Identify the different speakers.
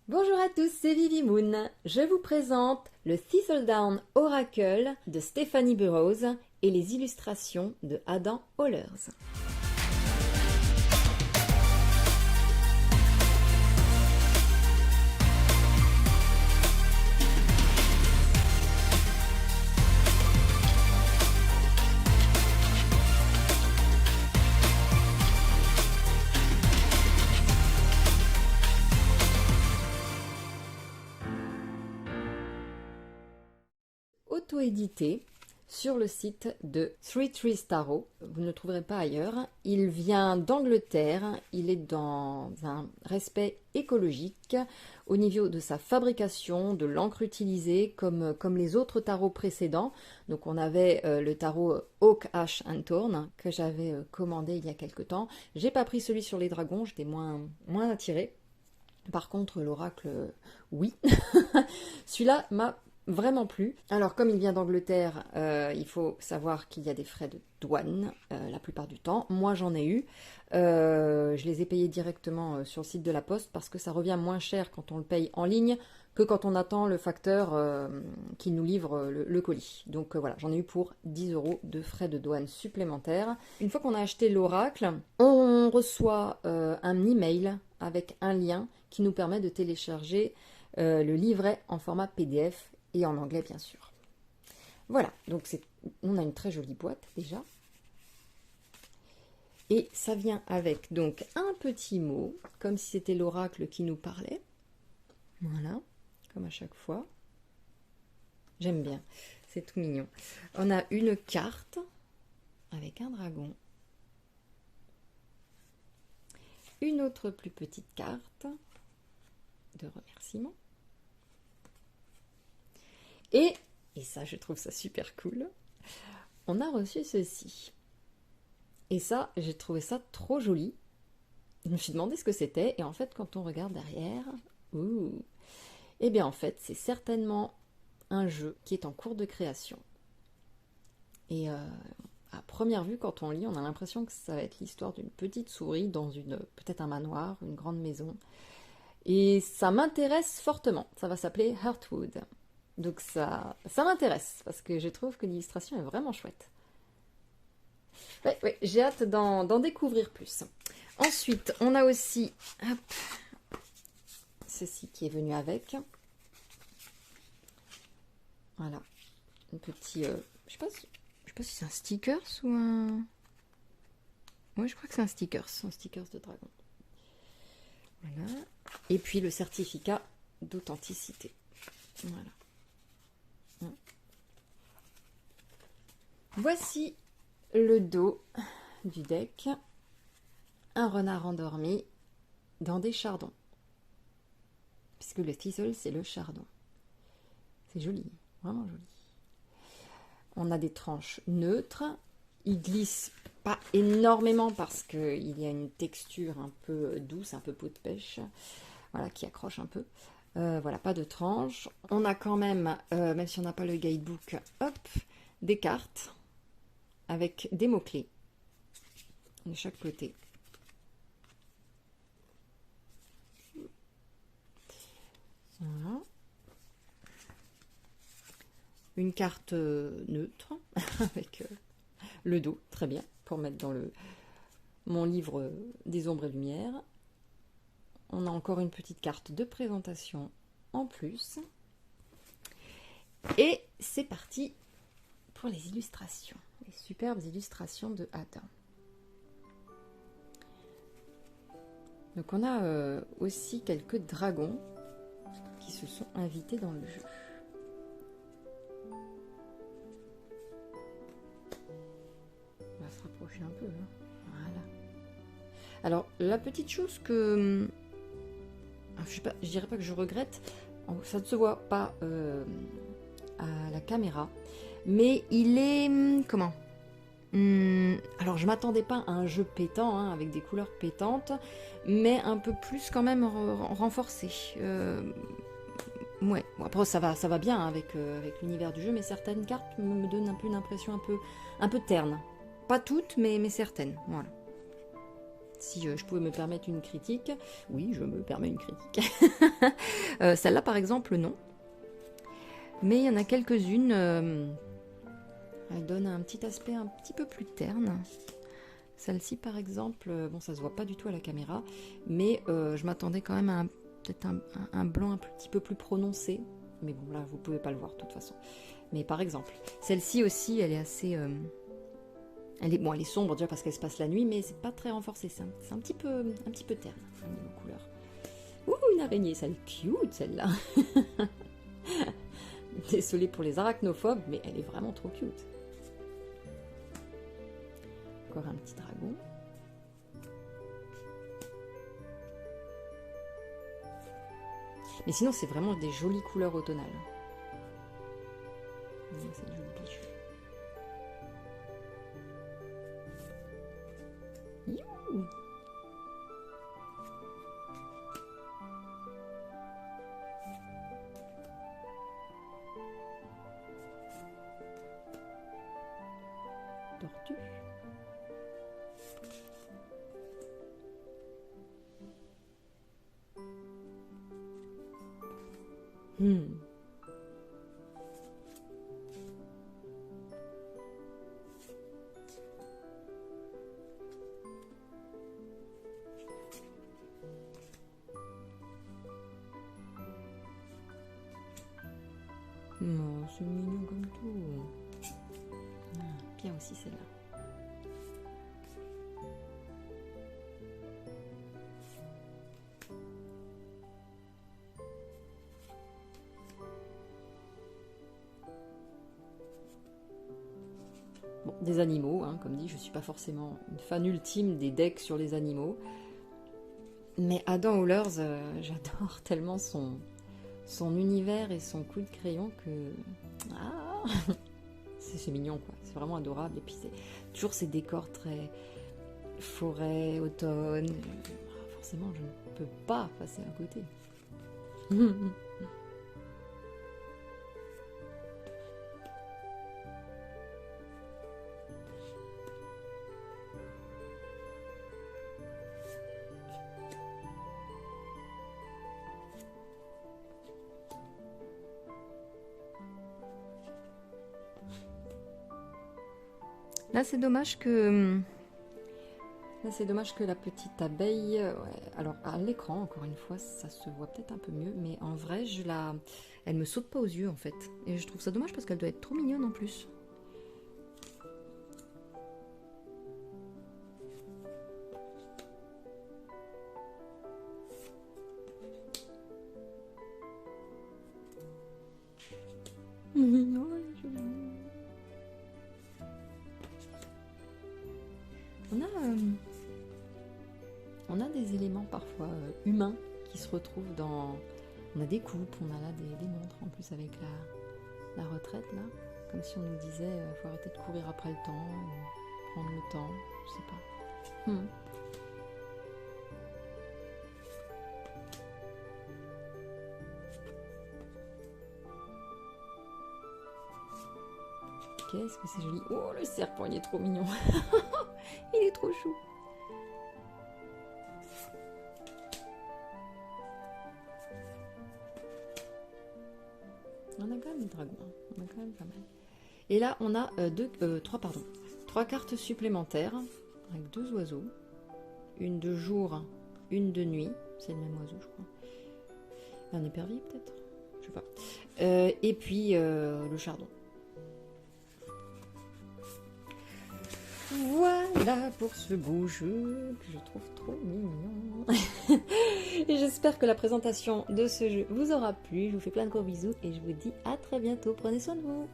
Speaker 1: Bonjour à tous, c'est Vivi Moon. Je vous présente le Thistledown Oracle de Stephanie Burrows et les illustrations de Adam Hollers. Auto-édité sur le site de Three Trees Tarot. Vous ne le trouverez pas ailleurs. Il vient d'Angleterre. Il est dans un respect écologique au niveau de sa fabrication, de l'encre utilisée, comme les autres tarots précédents. Donc on avait le tarot Oak, Ash and Thorn que j'avais commandé il y a quelque temps. J'ai pas pris celui sur les dragons, j'étais moins attirée. Par contre, l'oracle, oui. Celui-là m'a vraiment plu. Alors, comme il vient d'Angleterre, il faut savoir qu'il y a des frais de douane la plupart du temps. Moi, j'en ai eu. Je les ai payés directement sur le site de la Poste parce que ça revient moins cher quand on le paye en ligne que quand on attend le facteur qui nous livre le colis. Donc voilà, j'en ai eu pour 10 € de frais de douane supplémentaires. Une fois qu'on a acheté l'oracle, on reçoit un email avec un lien qui nous permet de télécharger le livret en format PDF et en anglais bien sûr. Voilà, donc on a une très jolie boîte déjà. Et ça vient avec donc un petit mot, comme si c'était l'oracle qui nous parlait. Voilà, comme à chaque fois. J'aime bien, c'est tout mignon. On a une carte avec un dragon. Une autre plus petite carte de remerciement. Et ça, je trouve ça super cool, on a reçu ceci. Et ça, j'ai trouvé ça trop joli. Je me suis demandé ce que c'était, et en fait, quand on regarde derrière, eh bien en fait, c'est certainement un jeu qui est en cours de création. Et à première vue, quand on lit, on a l'impression que ça va être l'histoire d'une petite souris dans peut-être un manoir, une grande maison. Et ça m'intéresse fortement. Ça va s'appeler Heartwood. Donc ça m'intéresse, parce que je trouve que l'illustration est vraiment chouette. Ouais, j'ai hâte d'en découvrir plus. Ensuite, on a aussi ceci qui est venu avec. Voilà, un petit... je sais pas si c'est un stickers ou un... Oui, je crois que c'est un stickers de dragon. Voilà. Et puis le certificat d'authenticité. Voilà. Voici le dos du deck. Un renard endormi dans des chardons. Puisque le thistle, c'est le chardon. C'est joli, vraiment joli. On a des tranches neutres. Il glisse pas énormément parce qu'il y a une texture un peu douce, un peu peau de pêche. Voilà, qui accroche un peu. Voilà, pas de tranches. On a quand même, même si on n'a pas le guidebook, des cartes avec des mots-clés de chaque côté. Voilà. Une carte neutre avec le dos, très bien, pour mettre dans mon livre des ombres et lumières. On a encore une petite carte de présentation en plus. Et c'est parti pour les illustrations. Les superbes illustrations de Adam. Donc on a aussi quelques dragons qui se sont invités dans le jeu. On va se rapprocher un peu. Voilà. Alors la petite chose que... je dirais pas que je regrette, ça ne se voit pas à la caméra, mais il est comment alors je m'attendais pas à un jeu pétant avec des couleurs pétantes, mais un peu plus quand même renforcé. Ouais, bon, après ça va bien avec l'univers du jeu, mais certaines cartes me donnent un peu une impression un peu terne. Pas toutes, mais certaines. Voilà. si je pouvais me permettre une critique. Oui, je me permets une critique. Celle-là, par exemple, non. Mais il y en a quelques-unes. Elle donne un petit aspect un petit peu plus terne. Celle-ci, par exemple, bon, ça se voit pas du tout à la caméra, mais je m'attendais quand même à peut-être un blanc un petit peu plus prononcé. Mais bon, là, vous pouvez pas le voir de toute façon. Mais par exemple, celle-ci aussi, elle est assez... elle est sombre déjà parce qu'elle se passe la nuit, mais c'est pas très renforcé. C'est un petit peu terne au niveau couleur. Ouh, une araignée, ça est cute celle-là. Désolée pour les arachnophobes, mais elle est vraiment trop cute. Encore un petit dragon. Mais sinon, c'est vraiment des jolies couleurs automnales. C'est joli. Youhou! Tortue. Non, c'est mignon comme tout. Bien aussi celle-là. Bon, des animaux, hein, comme dit, je suis pas forcément une fan ultime des decks sur les animaux. Mais Adam Howlers, j'adore tellement son univers et son coup de crayon que... Ah c'est mignon, quoi. C'est vraiment adorable. Et puis, c'est toujours ces décors très forêt, automne. Forcément, je ne peux pas passer à côté. Là, c'est dommage que... Là, c'est dommage que la petite abeille... Ouais, alors, à l'écran, encore une fois, ça se voit peut-être un peu mieux, mais en vrai, elle me saute pas aux yeux, en fait. Et je trouve ça dommage parce qu'elle doit être trop mignonne, en plus. On a des éléments parfois humains qui se retrouvent dans... On a des coupes, on a là des montres en plus avec la retraite là. Comme si on nous disait, faut arrêter de courir après le temps, ou prendre le temps, je sais pas. Qu'est-ce que c'est joli. Oh, le serpent, il est trop mignon. Il est trop chou. On a quand même des dragons. On a quand même pas mal. Et là, on a trois cartes supplémentaires avec deux oiseaux. Une de jour, une de nuit. C'est le même oiseau, je crois. Un épervier, peut-être, je sais pas. Et puis, le chardon. Voilà pour ce beau jeu que je trouve trop mignon. Et j'espère que la présentation de ce jeu vous aura plu. Je vous fais plein de gros bisous et je vous dis à très bientôt. Prenez soin de vous.